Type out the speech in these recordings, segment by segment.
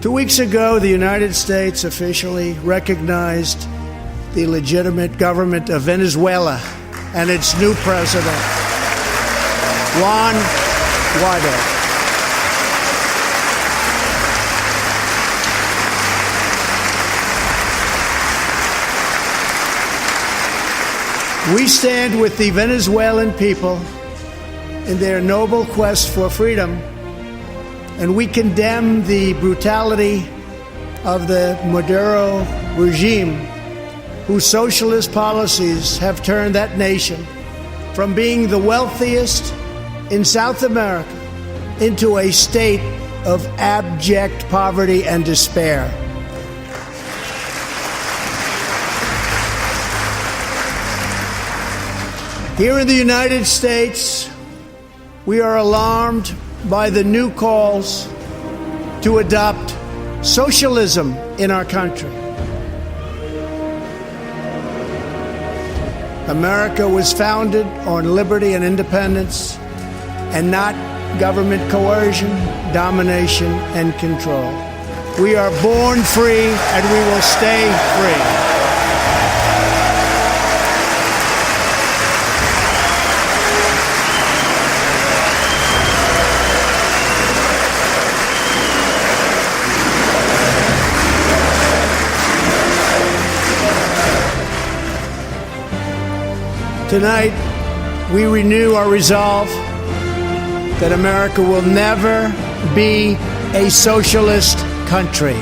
2 weeks ago, the United States officially recognized the legitimate government of Venezuela and its new president, Juan Guaido. We stand with the Venezuelan people in their noble quest for freedom, and we condemn the brutality of the Maduro regime, whose socialist policies have turned that nation from being the wealthiest in South America into a state of abject poverty and despair. Here in the United States, we are alarmed by the new calls to adopt socialism in our country. America was founded on liberty and independence, and not government coercion, domination, and control. We are born free, and we will stay free. Tonight, we renew our resolve that America will never be a socialist country.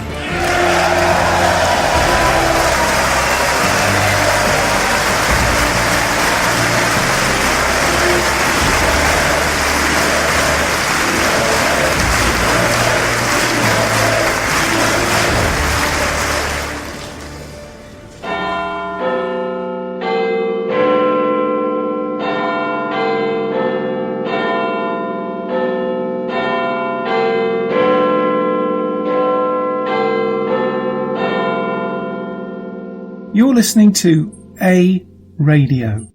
You're listening to A Radio.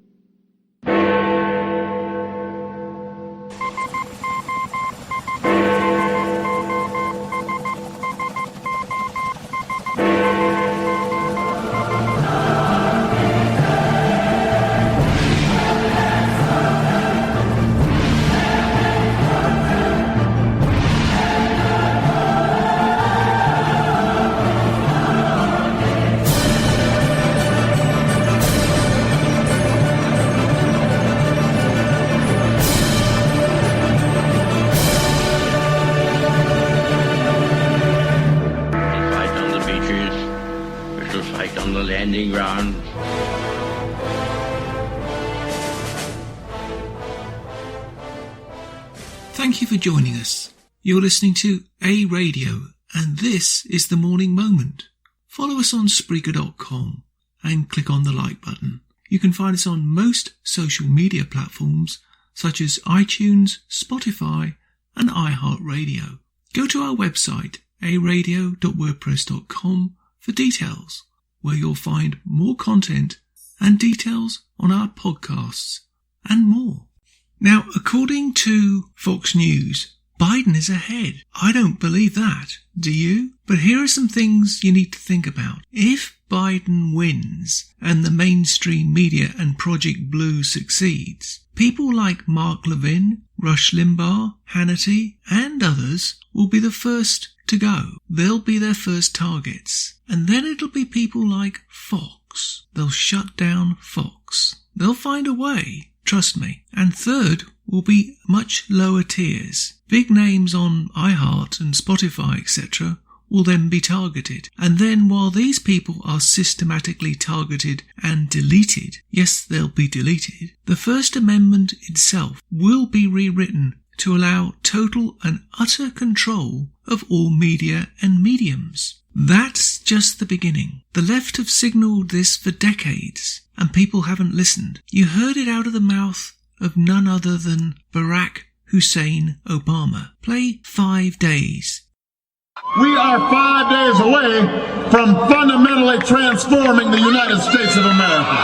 Thank you for joining us. You're listening to A Radio, and this is The Morning Moment. Follow us on Spreaker.com and click on the like button. You can find us on most social media platforms such as iTunes, Spotify, and iHeartRadio. Go to our website, aradio.wordpress.com, for details, where you'll find more content and details on our podcasts and more. Now, according to Fox News, Biden is ahead. I don't believe that. Do you? But here are some things you need to think about. If Biden wins and the mainstream media and Project Blue succeeds, people like Mark Levin, Rush Limbaugh, Hannity, and others will be the first to go. They'll be their first targets. And then it'll be people like Fox. They'll shut down Fox. They'll find a way. Trust me. And third will be much lower tiers. Big names on iHeart and Spotify, etc. will then be targeted. And then while these people are systematically targeted and deleted, yes, they'll be deleted, the First Amendment itself will be rewritten to allow total and utter control of all media and mediums. That's just the beginning. The left have signalled this for decades, and people haven't listened. You heard it out of the mouth of none other than Barack Hussein Obama. Play 5 days. We are 5 days away from fundamentally transforming the United States of America.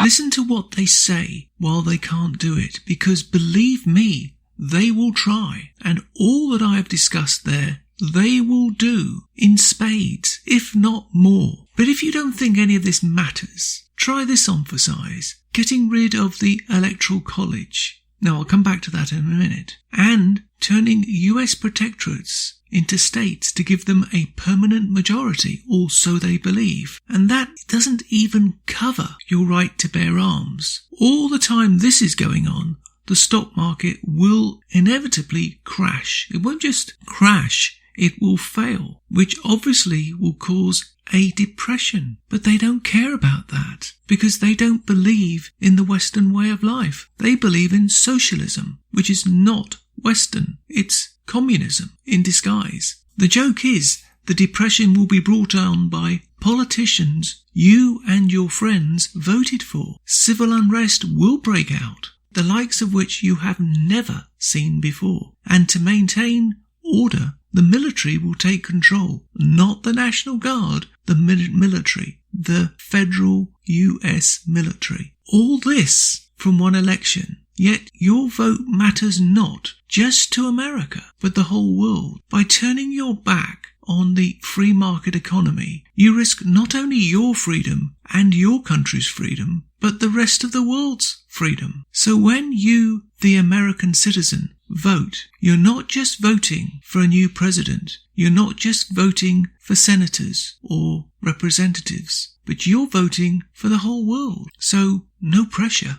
Listen to what they say while they can't do it, because believe me, they will try, and all that I have discussed there, they will do in spades, if not more. But if you don't think any of this matters, try this on for size. Getting rid of the Electoral College. Now, I'll come back to that in a minute. And turning US protectorates into states to give them a permanent majority, or so they believe. And that doesn't even cover your right to bear arms. All the time this is going on, the stock market will inevitably crash. It won't just crash, it will fail, which obviously will cause a depression. But they don't care about that because they don't believe in the Western way of life. They believe in socialism, which is not Western. It's communism in disguise. The joke is the depression will be brought on by politicians you and your friends voted for. Civil unrest will break out, the likes of which you have never seen before. And to maintain order, the military will take control. Not the National Guard, the military, the federal US military. All this from one election. Yet your vote matters not just to America, but the whole world. By turning your back on the free market economy, you risk not only your freedom and your country's freedom, but the rest of the world's freedom. So when you, the American citizen, vote, you're not just voting for a new president, you're not just voting for senators or representatives, but you're voting for the whole world. So no pressure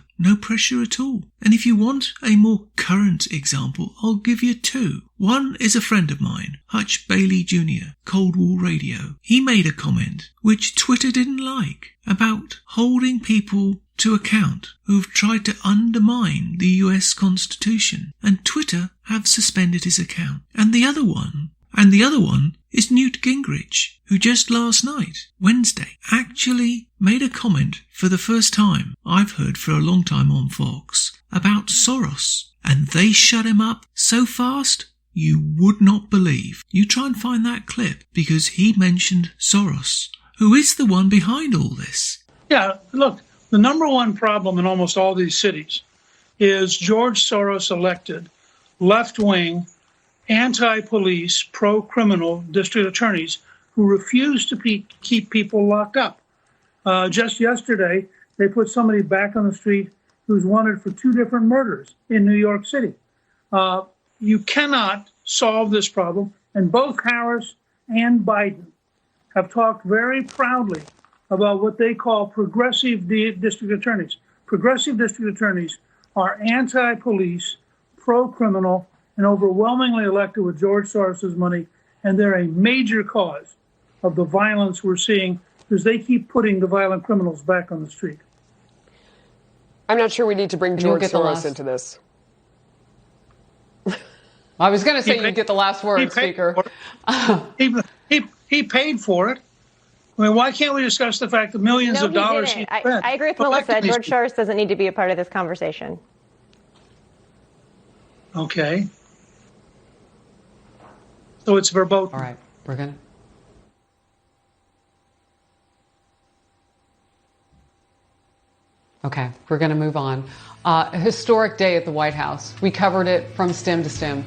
at all. And if you want a more current example, I'll give you two. One is a friend of mine, Hutch Bailey Jr., Cold War Radio. He made a comment which Twitter didn't like about holding people to account who've tried to undermine the US Constitution, and Twitter have suspended his account. And the other one is Newt Gingrich, who just last night, Wednesday, actually made a comment for the first time I've heard for a long time on Fox about Soros, and they shut him up so fast you would not believe. You try and find that clip, because he mentioned Soros, who is the one behind all this. Yeah, look, the number one problem in almost all these cities is George Soros elected left-wing, anti-police, pro-criminal district attorneys who refuse to keep people locked up. Just yesterday, they put somebody back on the street who's wanted for 2 different murders in New York City. You cannot solve this problem, and both Harris and Biden have talked very proudly about what they call progressive district attorneys. Progressive district attorneys are anti-police, pro-criminal, and overwhelmingly elected with George Soros' money, and they're a major cause of the violence we're seeing because they keep putting the violent criminals back on the street. I'm not sure we need to bring George Soros into this. I was going to say you get the last word, Speaker. He paid for it. I mean, why can't we discuss the fact that millions of dollars he spent? I agree with Melissa. George Soros doesn't need to be a part of this conversation. Okay. So it's verboten. All right, we're going to. Okay, we're going to move on. A historic day at the White House. We covered it from stem to stern.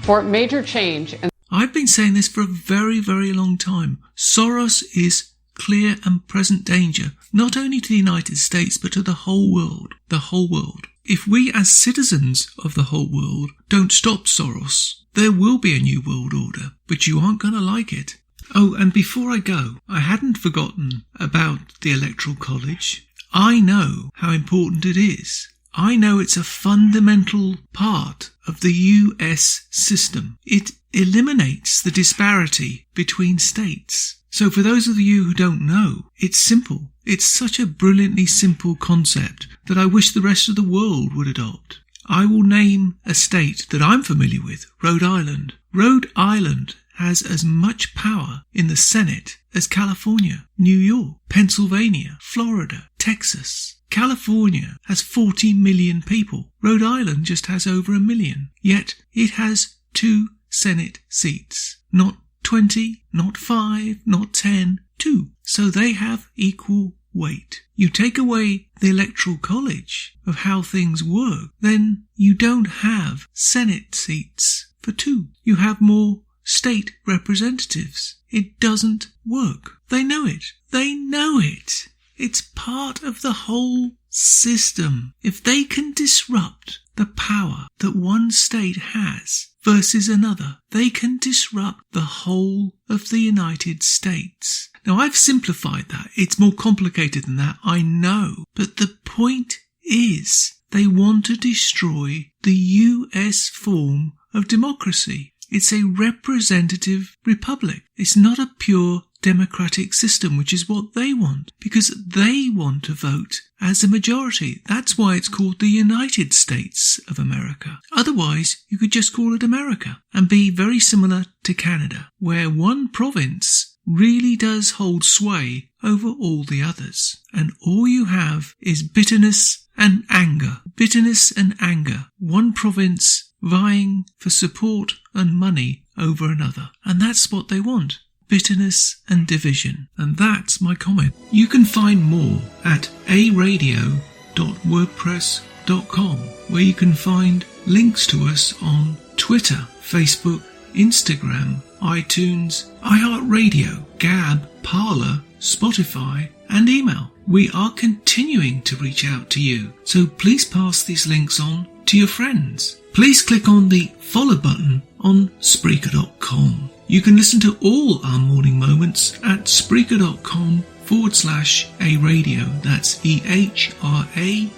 For major change. I've been saying this for a very, very long time. Soros is clear and present danger, not only to the United States, but to the whole world. The whole world. If we as citizens of the whole world don't stop Soros, there will be a new world order, but you aren't going to like it. Oh, and before I go, I hadn't forgotten about the Electoral College. I know how important it is. I know it's a fundamental part of the US system. It eliminates the disparity between states. So for those of you who don't know, it's simple. It's such a brilliantly simple concept that I wish the rest of the world would adopt. I will name a state that I'm familiar with, Rhode Island. Rhode Island has as much power in the Senate as California, New York, Pennsylvania, Florida, Texas. California has 40 million people. Rhode Island just has over 1 million. Yet it has 2 Senate seats. Not 20, not 5, not 10, 2. So they have equal weight. You take away the electoral college of how things work, then you don't have Senate seats for 2. You have more state representatives. It doesn't work. They know it. They know it. It's part of the whole system. If they can disrupt the power that one state has versus another, they can disrupt the whole of the United States. Now, I've simplified that. It's more complicated than that, I know. But the point is, they want to destroy the US form of democracy. It's a representative republic. It's not a pure democratic system, which is what they want, because they want to vote as a majority. That's why it's called the United States of America. Otherwise, you could just call it America and be very similar to Canada, where one province really does hold sway over all the others. And all you have is bitterness and anger. Bitterness and anger. One province vying for support and money over another. And that's what they want. Bitterness and division. And that's my comment. You can find more at aradio.wordpress.com, where you can find links to us on Twitter, Facebook, Instagram, iTunes, iHeartRadio, Gab, Parler, Spotify, and email. We are continuing to reach out to you, so please pass these links on to your friends. Please click on the follow button on Spreaker.com. You can listen to all our morning moments at Spreaker.com/a-radio. That's EHRADIO,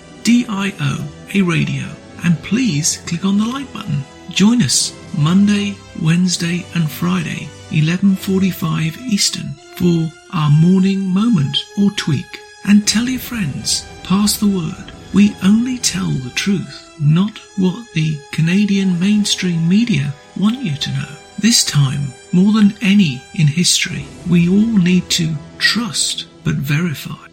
a radio. And please click on the like button. Join us Monday, Wednesday and Friday, 11:45 Eastern, for our morning moment or tweak. And tell your friends, pass the word. We only tell the truth, not what the Canadian mainstream media want you to know. This time, more than any in history, we all need to trust but verify.